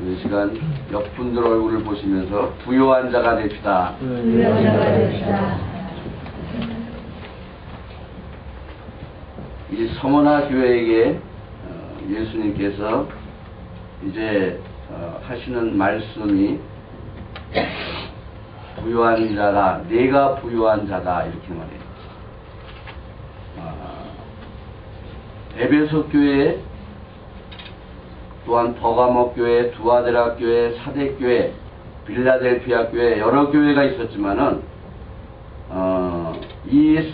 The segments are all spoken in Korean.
이 시간 옆분들 얼굴을 보시면서 부요한 자가 됩시다. 부요한 자가 됩시다. 이 서머나 교회에게 예수님께서 이제 하시는 말씀이 부요한 자다, 내가 부요한 자다 이렇게 말해요. 에베소 교회, 또한 버가모 교회, 두아데라 교회, 사대 교회, 빌라델피아 교회 여러 교회가 있었지만은 이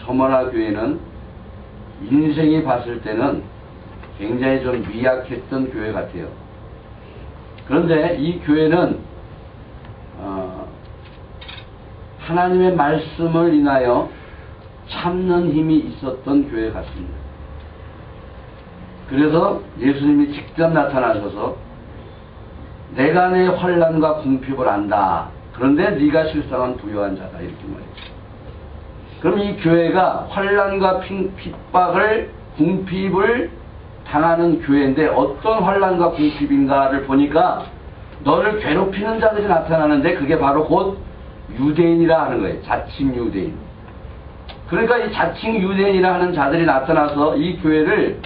서머나 교회는 인생이 봤을 때는 굉장히 좀 미약했던 교회 같아요. 그런데 이 교회는 하나님의 말씀을 인하여 참는 힘이 있었던 교회 같습니다. 그래서 예수님이 직접 나타나셔서 내가 내 환난과 궁핍을 안다. 그런데 네가 실상은 부요한 자다. 이렇게 말했죠. 그럼 이 교회가 환난과 핍박을 궁핍을 당하는 교회인데 어떤 환난과 궁핍인가를 보니까 너를 괴롭히는 자들이 나타나는데 그게 바로 곧 유대인이라 하는 거예요. 자칭 유대인. 그러니까 이 자칭 유대인이라 하는 자들이 나타나서 이 교회를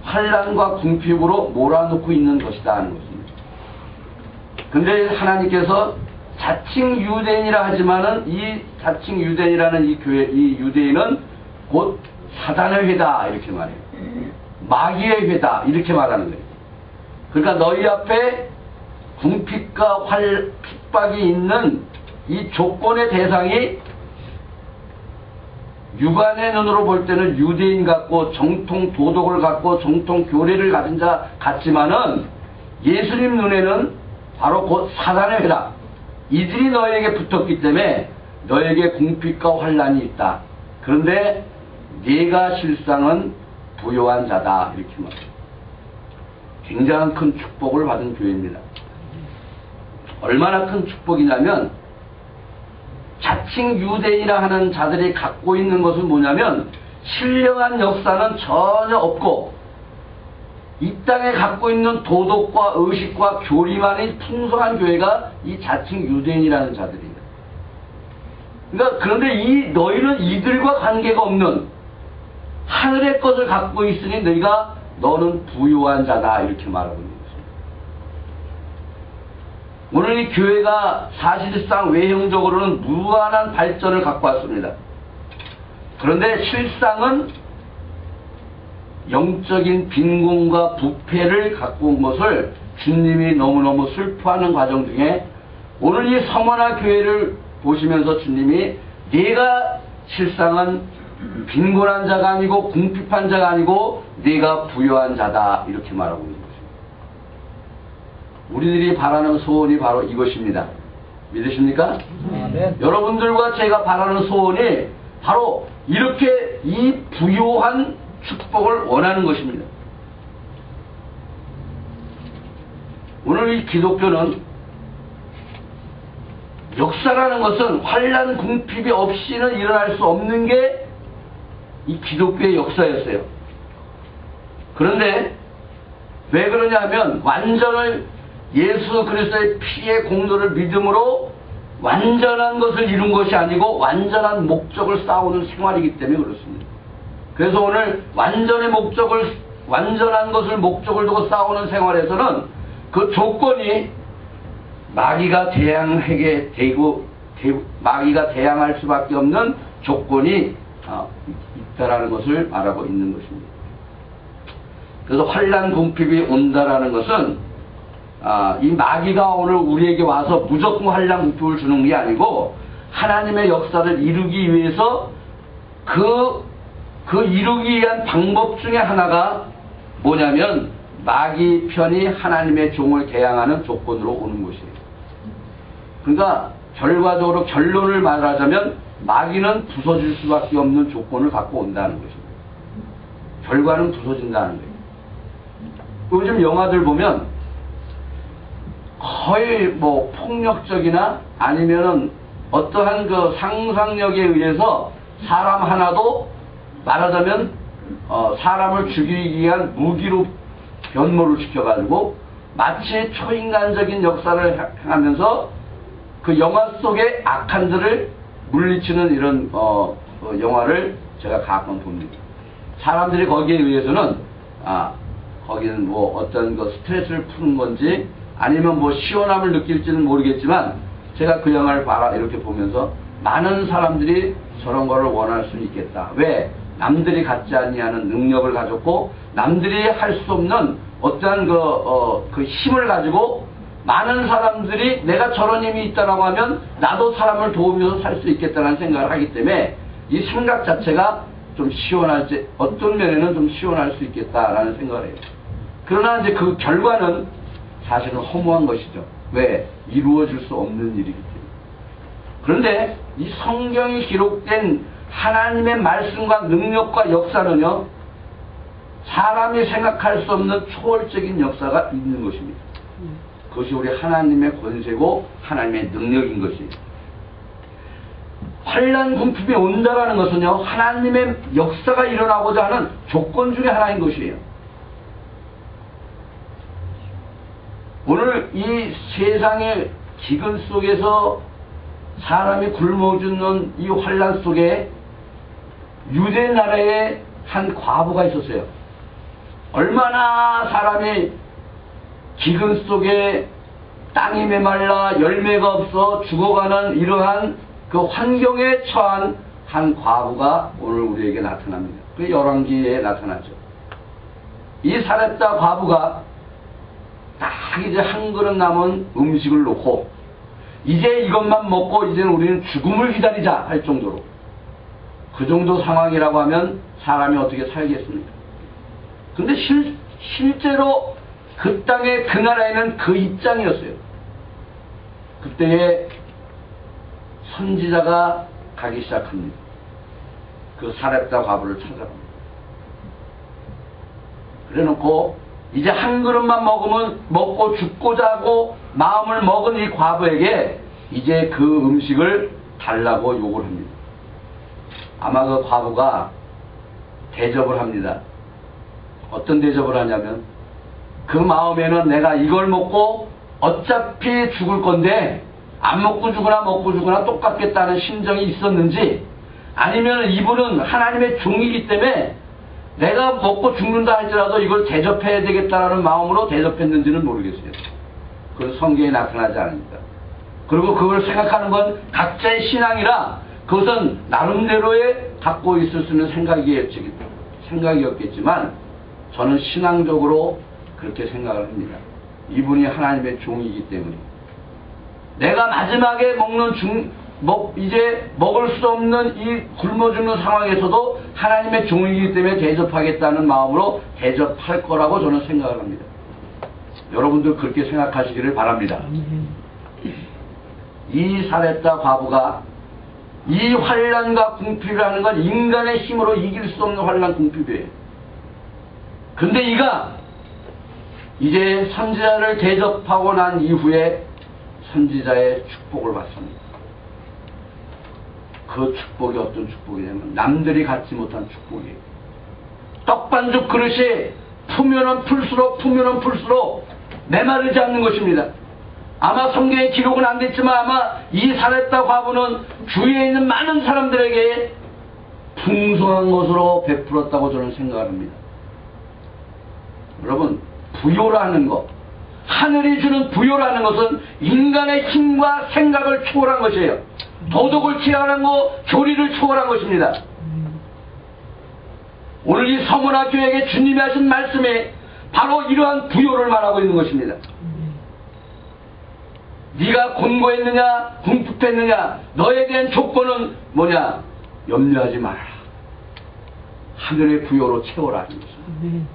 환난과 궁핍으로 몰아넣고 있는 것이다 하는 것입니다. 근데 하나님께서 자칭 유대인이라 하지만은 이 자칭 유대인이라는 이 교회, 이 유대인은 곧 사단의 회다 이렇게 말해요. 마귀의 회다 이렇게 말하는 거예요. 그러니까 너희 앞에 궁핍과 핍박이 있는 이 조건의 대상이 육안의 눈으로 볼 때는 유대인 같고 정통 도덕을 갖고 정통 교례를 가진 자 같지만은 예수님 눈에는 바로 곧 사단의 회다. 이들이 너에게 붙었기 때문에 너에게 궁핍과 환난이 있다. 그런데 네가 실상은 부요한 자다 이렇게 말해요. 굉장한 큰 축복을 받은 교회입니다. 얼마나 큰 축복이냐면 자칭 유대인이라 하는 자들이 갖고 있는 것은 뭐냐면 신령한 역사는 전혀 없고 이 땅에 갖고 있는 도덕과 의식과 교리만이 풍성한 교회가 이 자칭 유대인이라는 자들이에요. 그러니까 그런데 너희는 이들과 관계가 없는 하늘의 것을 갖고 있으니 너는 부요한 자다 이렇게 말하고 있는 것입니다. 오늘 이 교회가 사실상 외형적으로는 무한한 발전을 갖고 왔습니다. 그런데 실상은 영적인 빈곤과 부패를 갖고 온 것을 주님이 너무너무 슬퍼하는 과정 중에 오늘 이 서머나 교회를 보시면서 주님이 네가 실상은 빈곤한 자가 아니고 궁핍한 자가 아니고 네가 부요한 자다 이렇게 말하고 있는 것입니다. 우리들이 바라는 소원이 바로 이것입니다. 믿으십니까? 네. 여러분들과 제가 바라는 소원이 바로 이렇게 이 부요한 축복을 원하는 것입니다. 오늘 이 기독교는 역사라는 것은 환난 궁핍이 없이는 일어날 수 없는 게 이 기독교의 역사였어요. 그런데 왜 그러냐 하면 완전을 예수 그리스도의 피의 공로를 믿음으로 완전한 것을 이룬 것이 아니고 완전한 목적을 쌓아오는 생활이기 때문에 그렇습니다. 그래서 오늘 완전한 것을 목적을 두고 쌓아오는 생활에서는 그 조건이 마귀가 대항하게 되고 마귀가 대항할 수밖에 없는 조건이 있다라는 것을 말하고 있는 것입니다. 그래서 환난 궁핍이 온다라는 것은 이 마귀가 오늘 우리에게 와서 무조건 환난 궁핍을 주는 게 아니고 하나님의 역사를 이루기 위해서 그 이루기 위한 방법 중에 하나가 뭐냐면 마귀 편이 하나님의 종을 대항하는 조건으로 오는 것이에요. 그러니까 결과적으로 결론을 말하자면 마귀는 부서질 수밖에 없는 조건을 갖고 온다는 것입니다. 결과는 부서진다는 거예요. 요즘 영화들 보면 거의 폭력적이나 아니면은 어떠한 그 상상력에 의해서 사람 하나도 말하자면 사람을 죽이기 위한 무기로 변모를 시켜가지고 마치 초인간적인 역사를 행하면서 그 영화 속의 악한들을 물리치는 이런 영화를 제가 가끔 봅니다. 사람들이 거기에 의해서는 거기는 뭐 어떤 그 스트레스를 푸는 건지 아니면 뭐 시원함을 느낄지는 모르겠지만 제가 그 영화를 봐라 이렇게 보면서 많은 사람들이 저런 거를 원할 수 있겠다. 왜? 남들이 갖지 아니하는 능력을 가졌고 남들이 할 수 없는 어떠한 그 힘을 가지고 많은 사람들이 내가 저런 힘이 있다라고 하면 나도 사람을 도우면서 살 수 있겠다는 생각을 하기 때문에 이 생각 자체가 좀 시원할지 어떤 면에는 좀 시원할 수 있겠다라는 생각을 해요. 그러나 이제 그 결과는 사실은 허무한 것이죠. 왜? 이루어질 수 없는 일이기 때문에. 그런데 이 성경이 기록된 하나님의 말씀과 능력과 역사는요, 사람이 생각할 수 없는 초월적인 역사가 있는 것입니다. 그것이 우리 하나님의 권세고 하나님의 능력인 것이에요. 환난 궁핍이 온다라는 것은요, 하나님의 역사가 일어나고자 하는 조건 중에 하나인 것이에요. 오늘 이 세상의 기근 속에서 사람이 굶어 죽는 이 환난 속에 유대 나라에 한 과부가 있었어요. 얼마나 사람이 기근 속에 땅이 메말라 열매가 없어 죽어가는 이러한 그 환경에 처한 한 과부가 오늘 우리에게 나타납니다. 그 열왕기에 나타나죠. 이 사렙다 과부가 딱 이제 한 그릇 남은 음식을 놓고 이제 이것만 먹고 이제는 우리는 죽음을 기다리자 할 정도로 그 정도 상황이라고 하면 사람이 어떻게 살겠습니까? 근데 실제로 그 땅에 그 나라에는 그 입장이었어요. 그때에 선지자가 가기 시작합니다. 그 사렙다 과부를 찾아갑니다. 그래놓고 이제 한 그릇만 먹으면 먹고 죽고자 하고 마음을 먹은 이 과부에게 이제 그 음식을 달라고 요구를 합니다. 아마 그 과부가 대접을 합니다. 어떤 대접을 하냐면 그 마음에는 내가 이걸 먹고 어차피 죽을 건데 안 먹고 죽으나 먹고 죽으나 똑같겠다는 심정이 있었는지 아니면 이분은 하나님의 종이기 때문에 내가 먹고 죽는다 할지라도 이걸 대접해야 되겠다라는 마음으로 대접했는지는 모르겠어요. 그건 성경에 나타나지 않습니다. 그리고 그걸 생각하는 건 각자의 신앙이라 그것은 나름대로의 갖고 있을 수 있는 생각이었겠지만 저는 신앙적으로 그렇게 생각을 합니다. 이분이 하나님의 종이기 때문에 내가 마지막에 이제 먹을 수 없는 이 굶어 죽는 상황에서도 하나님의 종이기 때문에 대접하겠다는 마음으로 대접할 거라고 저는 생각을 합니다. 여러분들 그렇게 생각하시기를 바랍니다. 이 사렙다 과부가 이 환난과 궁핍이라는 건 인간의 힘으로 이길 수 없는 환난 궁핍이에요. 근데 이가 이제 선지자를 대접하고 난 이후에 선지자의 축복을 받습니다. 그 축복이 어떤 축복이냐면 남들이 갖지 못한 축복이에요. 떡반죽 그릇이 풀면은 풀수록 메마르지 않는 것입니다. 아마 성경에 기록은 안 됐지만 아마 이 사렙다 과부는 주위에 있는 많은 사람들에게 풍성한 것으로 베풀었다고 저는 생각을 합니다. 여러분, 부요라는 것, 하늘이 주는 부요라는 것은 인간의 힘과 생각을 초월한 것이에요. 도덕을 초월한 것, 교리를 초월한 것입니다. 오늘 이 서문화 교회에게 주님이 하신 말씀에 바로 이러한 부요를 말하고 있는 것입니다. 네가 곤고했느냐 궁핍했느냐 너에 대한 조건은 뭐냐? 염려하지 말아라. 하늘의 부요로 채워라 하는 것입니다.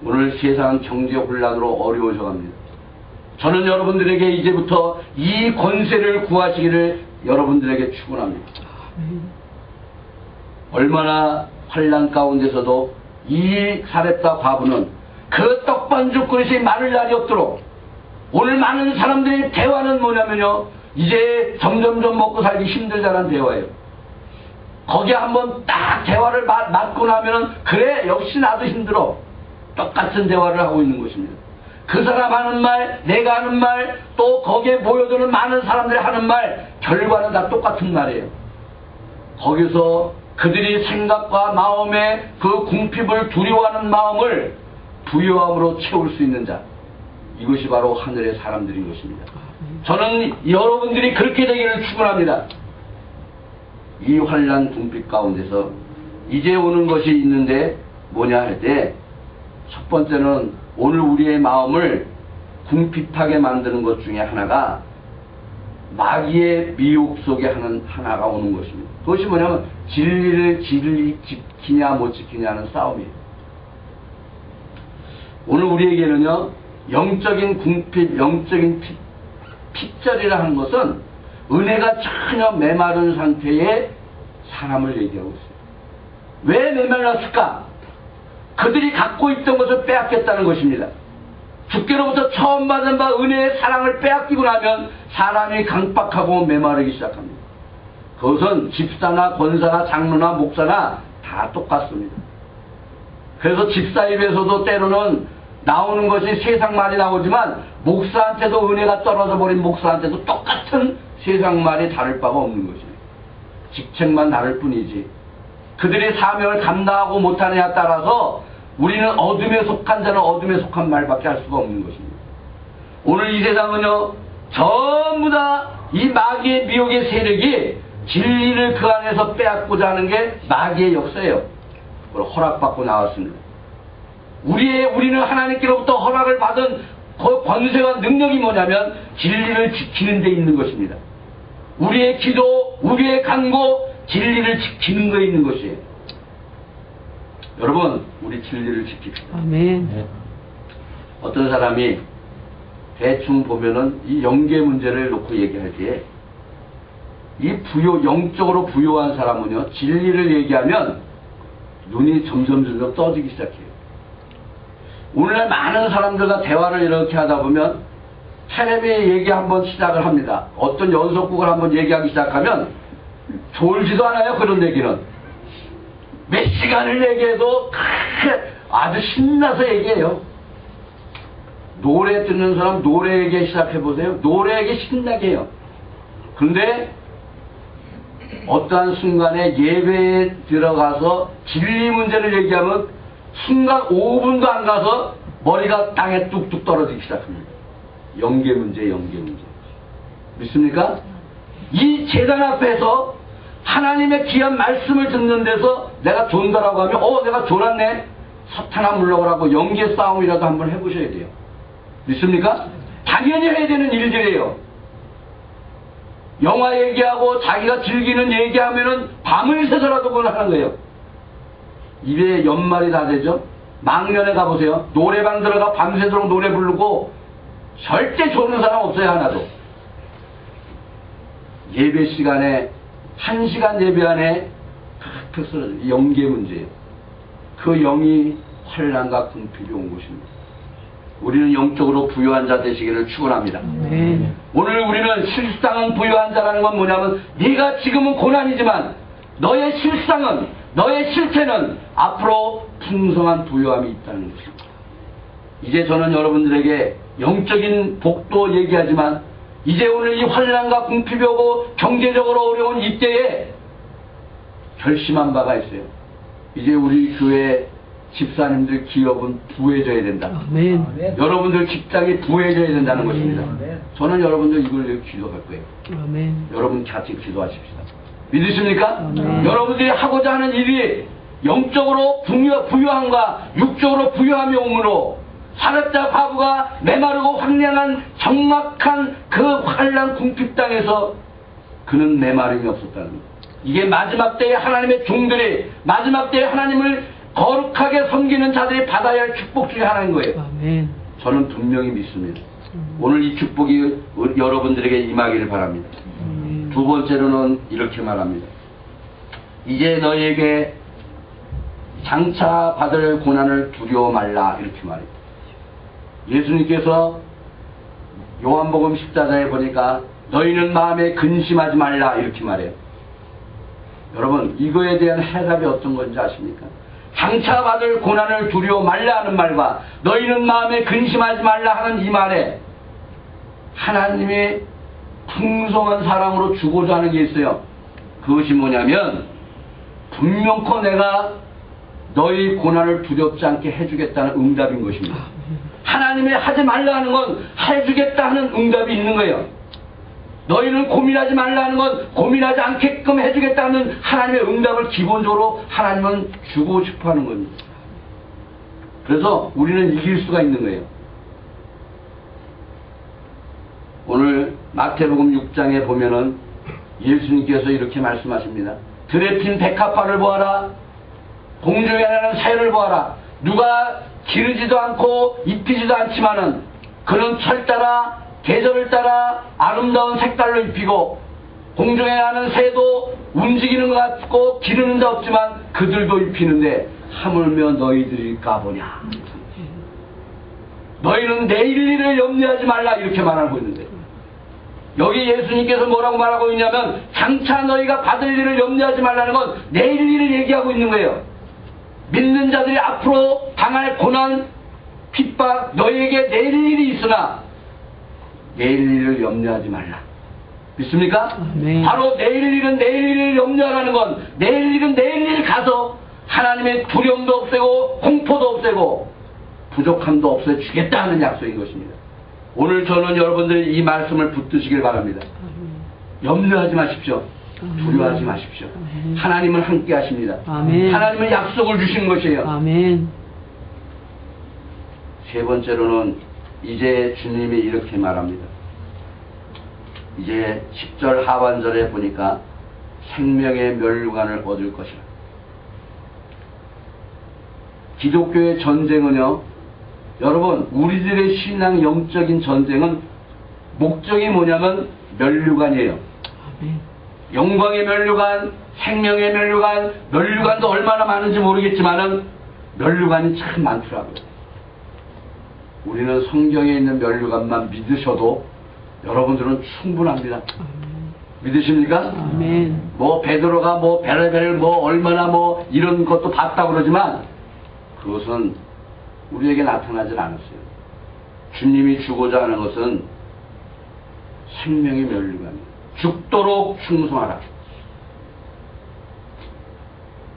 오늘 세상 경제 혼란으로 어려워져 갑니다. 저는 여러분들에게 이제부터 이 권세를 구하시기를 여러분들에게 축원합니다. 얼마나 환난 가운데서도 이 사렙다 과부는 그 떡반죽 그릇이 마를 날이 없도록 오늘 많은 사람들의 대화는 뭐냐면요, 이제 점점점 먹고 살기 힘들다는 대화예요. 거기에 한번 딱 대화를 맞고 나면은 그래 역시 나도 힘들어, 똑같은 대화를 하고 있는 것입니다. 그 사람 하는 말, 내가 하는 말, 또 거기에 모여드는 많은 사람들이 하는 말, 결과는 다 똑같은 말이에요. 거기서 그들이 생각과 마음의 그 궁핍을 두려워하는 마음을 부요함으로 채울 수 있는 자, 이것이 바로 하늘의 사람들인 것입니다. 저는 여러분들이 그렇게 되기를 축원합니다. 이 환난 궁핍 가운데서 이제 오는 것이 있는데 뭐냐 할 때, 첫 번째는 오늘 우리의 마음을 궁핍하게 만드는 것 중에 하나가 마귀의 미혹 속에 하나가 오는 것입니다. 그것이 뭐냐면 진리를 지키냐 못 지키냐는 싸움이에요. 오늘 우리에게는요, 영적인 궁핍, 영적인 핍절이라 하는 것은 은혜가 전혀 메마른 상태의 사람을 얘기하고 있어요. 왜 메말랐을까? 그들이 갖고 있던 것을 빼앗겼다는 것입니다. 주께로부터 처음 받은 바 은혜의 사랑을 빼앗기고 나면 사람이 강박하고 메마르기 시작합니다. 그것은 집사나 권사나 장로나 목사나 다 똑같습니다. 그래서 집사 입에서도 때로는 나오는 것이 세상 말이 나오지만 목사한테도 은혜가 떨어져 버린 목사한테도 똑같은 세상 말이 다를 바가 없는 것입니다. 직책만 다를 뿐이지 그들의 사명을 감당하고 못하느냐에 따라서 우리는 어둠에 속한 자는 어둠에 속한 말밖에 할 수가 없는 것입니다. 오늘 이 세상은요, 전부 다 이 마귀의 미혹의 세력이 진리를 그 안에서 빼앗고자 하는 게 마귀의 역사예요. 그걸 허락받고 나왔습니다. 우리는 하나님께로부터 허락을 받은 그 권세와 능력이 뭐냐면 진리를 지키는 데 있는 것입니다. 우리의 기도, 우리의 간구, 진리를 지키는 거에 있는 것이에요. 여러분, 우리 진리를 지킵시다. 아멘. 어떤 사람이 대충 보면은 이 영계 문제를 놓고 얘기할 때, 이 영적으로 부요한 사람은요, 진리를 얘기하면 눈이 점점 떠지기 시작해요. 오늘날 많은 사람들과 대화를 이렇게 하다 보면 텔레비에 얘기 한번 시작을 합니다. 어떤 연속곡을 한번 얘기하기 시작하면 졸지도 않아요. 그런 얘기는 몇 시간을 얘기해도 아주 신나서 얘기해요. 노래 듣는 사람 노래 얘기 시작해보세요. 노래 얘기 신나게 해요. 그런데 어떠한 순간에 예배에 들어가서 진리 문제를 얘기하면 순간 5분도 안 가서 머리가 땅에 뚝뚝 떨어지기 시작합니다. 영계 문제. 믿습니까? 이 제단 앞에서 하나님의 귀한 말씀을 듣는 데서 내가 존다라고 하면 내가 졸았네. 사탄아 물러가라고 영계 싸움이라도 한번 해보셔야 돼요. 믿습니까? 당연히 해야 되는 일들이에요. 영화 얘기하고 자기가 즐기는 얘기하면은 밤을 새서라도 그걸 하는 거예요. 입에 연말이 다 되죠. 망년에 가보세요. 노래방 들어가 밤새도록 노래 부르고 절대 좋은 사람 없어요. 하나도. 예배 시간에 1시간 예배 안에 탁 영계 문제예요. 그 영이 환난과 궁핍이 온 것입니다. 우리는 영적으로 부유한 자 되시기를 축원합니다. 오늘 우리는 실상은 부유한 자라는 건 뭐냐면 네가 지금은 고난이지만 너의 실상은, 너의 실체는 앞으로 풍성한 부유함이 있다는 것입니다. 이제 저는 여러분들에게 영적인 복도 얘기하지만 이제 오늘 이 환난과 궁핍이 오고 경제적으로 어려운 이때에 결심한 바가 있어요. 이제 우리 교회 집사님들 기업은 부해져야 된다. 아멘. 여러분들 직장이 부해져야 된다는 것입니다. 저는 여러분들 이걸 위해 기도할 거예요. 아멘. 여러분 같이 기도하십시다. 믿으십니까? 아멘. 여러분들이 하고자 하는 일이 영적으로 부유함과 육적으로 부유함이 오므로 사렙자 과부가 메마르고 황량한 적막한 그 환난 궁핍 땅에서 그는 메마름이 없었다는 것. 이게 마지막 때에 하나님의 종들이 마지막 때에 하나님을 거룩하게 섬기는 자들이 받아야 할 축복 중에 하나인 거예요. 아멘. 저는 분명히 믿습니다. 오늘 이 축복이 여러분들에게 임하기를 바랍니다. 두 번째로는 이렇게 말합니다. 이제 너희에게 장차 받을 고난을 두려워 말라, 이렇게 말해요. 예수님께서 요한복음 10장에 보니까 너희는 마음에 근심하지 말라, 이렇게 말해요. 여러분, 이거에 대한 해답이 어떤 건지 아십니까? 장차 받을 고난을 두려워 말라 하는 말과 너희는 마음에 근심하지 말라 하는 이 말에 하나님의 풍성한 사랑으로 주고자 하는 게 있어요. 그것이 뭐냐면 분명코 내가 너희 고난을 두렵지 않게 해주겠다는 응답인 것입니다. 하나님의 하지 말라 하는 건 해주겠다 하는 응답이 있는 거예요. 너희는 고민하지 말라 하는 건 고민하지 않게끔 해주겠다는 하나님의 응답을 기본적으로 하나님은 주고 싶어 하는 겁니다. 그래서 우리는 이길 수가 있는 거예요. 오늘 마태복음 6장에 보면은 예수님께서 이렇게 말씀하십니다. 들에 핀 백합화를 보아라. 공중에 나는 새를 보아라. 누가 기르지도 않고 입히지도 않지만은 그는 철 따라 계절을 따라 아름다운 색깔로 입히고 공중에 나는 새도 움직이는 것 같고 기르는 데 없지만 그들도 입히는데 하물며 너희들일까 보냐. 너희는 내일 일을 염려하지 말라 이렇게 말하고 있는데 여기 예수님께서 뭐라고 말하고 있냐면 장차 너희가 받을 일을 염려하지 말라는 건 내일 일을 얘기하고 있는 거예요. 믿는 자들이 앞으로 당할 고난, 핍박, 너희에게 내일 일이 있으나 내일 일을 염려하지 말라. 믿습니까? 네. 바로 내일 일은 내일 일을 염려하라는 건 내일 일은 내일 일 가서 하나님의 두려움도 없애고 공포도 없애고 부족함도 없애주겠다 하는 약속인 것입니다. 오늘 저는 여러분들이 이 말씀을 붙드시길 바랍니다. 염려하지 마십시오. 두려워하지 마십시오. 하나님은 함께 하십니다. 아멘. 하나님은 약속을 주신 것이에요. 아멘. 세 번째로는 이제 주님이 이렇게 말합니다. 이제 10절 하반절에 보니까 생명의 면류관을 얻을 것이라. 기독교의 전쟁은요, 여러분 우리들의 신앙 영적인 전쟁은 목적이 뭐냐면 면류관이에요. 아멘. 영광의 면류관, 생명의 면류관, 면류관도 얼마나 많은지 모르겠지만은 면류관이 참 많더라고요. 우리는 성경에 있는 면류관만 믿으셔도 여러분들은 충분합니다. 믿으십니까? 아멘. 뭐 베드로가 뭐 베레벨 뭐 얼마나 뭐 이런 것도 봤다고 그러지만 그것은 우리에게 나타나질 않았어요. 주님이 주고자 하는 것은 생명의 면류관이에요. 죽도록 충성하라.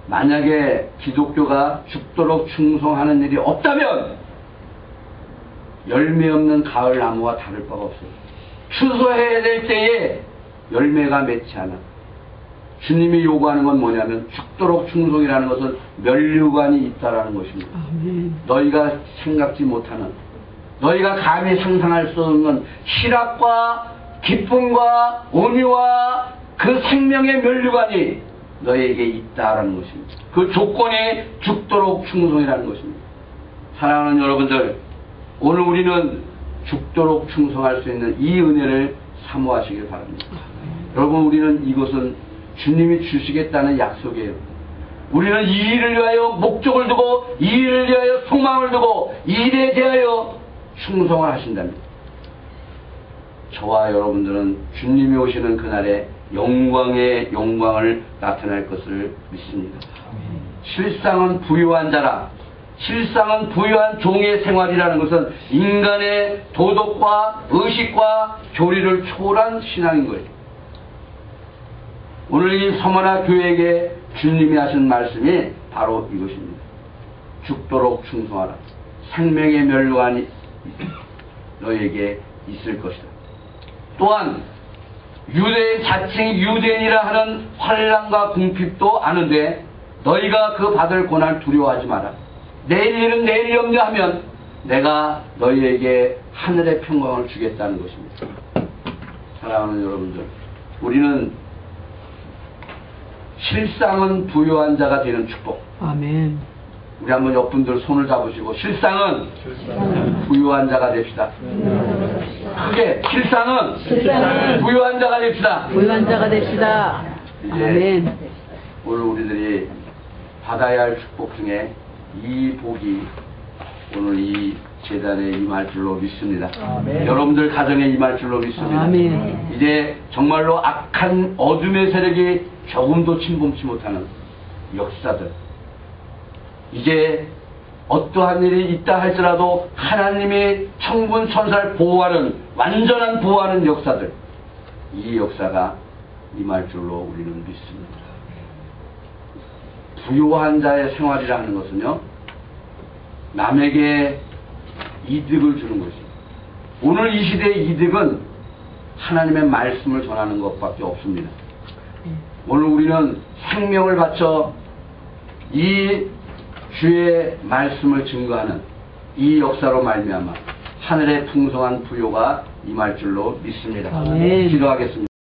만약에 기독교가 죽도록 충성하는 일이 없다면 열매 없는 가을 나무와 다를 바가 없어요. 추수해야 될 때에 열매가 맺지 않아. 주님이 요구하는 건 뭐냐면 죽도록 충성이라는 것은 면류관이 있다라는 것입니다. 아멘. 너희가 생각지 못하는, 너희가 감히 상상할 수 없는 희락과 기쁨과 온유와 그 생명의 면류관이 너희에게 있다라는 것입니다. 그 조건이 죽도록 충성이라는 것입니다. 사랑하는 여러분들, 오늘 우리는 죽도록 충성할 수 있는 이 은혜를 사모하시길 바랍니다. 여러분, 우리는 이것은 주님이 주시겠다는 약속이에요. 우리는 이 일을 위하여 목적을 두고 이 일을 위하여 소망을 두고 이 일에 대하여 충성을 하신답니다. 저와 여러분들은 주님이 오시는 그날에 영광의 영광을 나타낼 것을 믿습니다. 실상은 부유한 자라. 실상은 부유한 종의 생활이라는 것은 인간의 도덕과 의식과 교리를 초월한 신앙인 거예요. 오늘 이 서머나 교회에게 주님이 하신 말씀이 바로 이것입니다. 죽도록 충성하라. 생명의 면류관이 너에게 있을 것이다. 또한 유대의 자칭 유대인이라 하는 환난과 궁핍도 아는데 너희가 그 받을 고난을 두려워하지 마라. 내일 일은 내일 염려하면 내가 너희에게 하늘의 평강을 주겠다는 것입니다. 사랑하는 여러분들, 우리는 실상은 부유한 자가 되는 축복. 아멘. 우리 한번 옆분들 손을 잡으시고 실상은 부유한 자가 됩시다. 크게 실상은 부유한 자가 됩시다. 부유한 자가 됩시다. 이제 아멘. 오늘 우리들이 받아야 할 축복 중에 이 복이 오늘 이 재단에 임할 줄로 믿습니다. 아멘. 여러분들 가정에 임할 줄로 믿습니다. 아멘. 이제 정말로 악한 어둠의 세력이 조금도 침범치 못하는 역사들, 이제 어떠한 일이 있다 할지라도 하나님이 천군 천사를 보호하는, 완전한 보호하는 역사들, 이 역사가 임할 줄로 우리는 믿습니다. 부유한 자의 생활이라는 것은요, 남에게 이득을 주는 것입니다. 오늘 이 시대의 이득은 하나님의 말씀을 전하는 것밖에 없습니다. 오늘 우리는 생명을 바쳐 이 주의 말씀을 증거하는 이 역사로 말미암아 하늘의 풍성한 부요가 임할 줄로 믿습니다. 아멘. 기도하겠습니다.